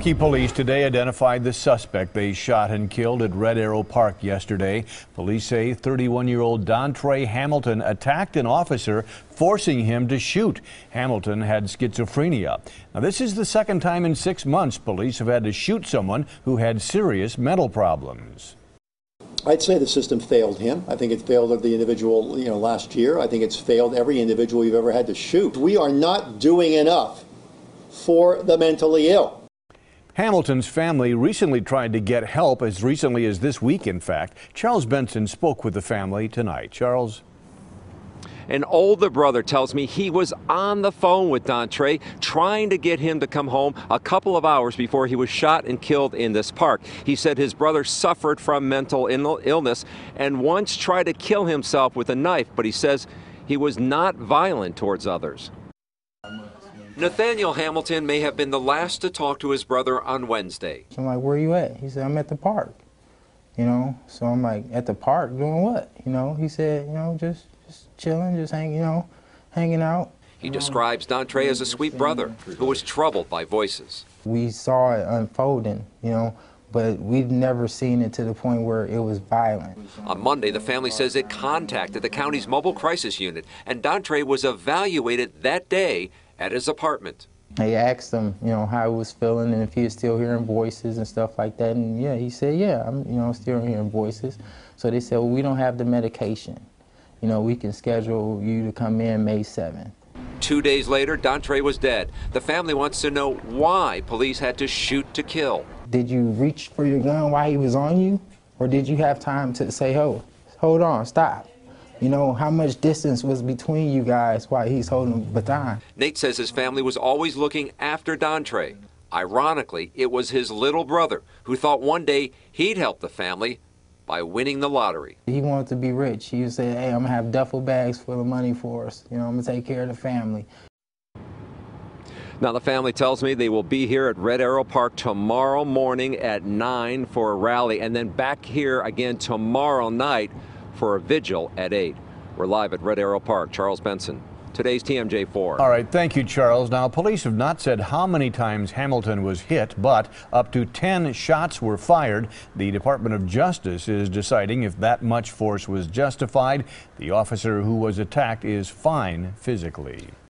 Milwaukee police today identified the suspect they shot and killed at Red Arrow Park yesterday. Police say 31-year-old Dontre Hamilton attacked an officer, forcing him to shoot. Hamilton had schizophrenia. Now, this is the second time in 6 months police have had to shoot someone who had serious mental problems. I'd say the system failed him. I think it failed the individual, last year. I think it's failed every individual you've ever had to shoot. We are not doing enough for the mentally ill. Hamilton's family recently tried to get help as recently as this week, in fact. Charles Benson spoke with the family tonight. Charles. An older brother tells me he was on the phone with Dontre trying to get him to come home a couple of hours before he was shot and killed in this park. He said his brother suffered from mental illness and once tried to kill himself with a knife, but he says he was not violent towards others. Nathaniel Hamilton may have been the last to talk to his brother on Wednesday. I'm like, where you at? He said, I'm at the park. So I'm like, at the park doing what? He said, just chilling, just hanging out. He describes Dontre as a sweet brother who was troubled by voices. We saw it unfolding, but we've never seen it to the point where it was violent. On Monday, the family says it contacted the county's mobile crisis unit, and Dontre was evaluated that day at his apartment. They asked him, how he was feeling and if he was still hearing voices and stuff like that. And yeah, he said, yeah, I'm still hearing voices. So they said, well, we don't have the medication. We can schedule you to come in May 7th. 2 days later, Dontre was dead. The family wants to know why police had to shoot to kill. Did you reach for your gun while he was on you? Or did you have time to say, oh, hold on, stop? How much distance was between you guys while he's holding the baton? Nate says his family was always looking after Dontre. Ironically, it was his little brother who thought one day he'd help the family by winning the lottery. He wanted to be rich. He said, hey, I'm going to have duffel bags full of money for us. I'm going to take care of the family. Now, the family tells me they will be here at Red Arrow Park tomorrow morning at 9 for a rally, and then back here again tomorrow night for a vigil at 8. We're live at Red Arrow Park. Charles Benson, today's TMJ4. All right, thank you, Charles. Now, police have not said how many times Hamilton was hit, but up to 10 shots were fired. The Department of Justice is deciding if that much force was justified. The officer who was attacked is fine physically.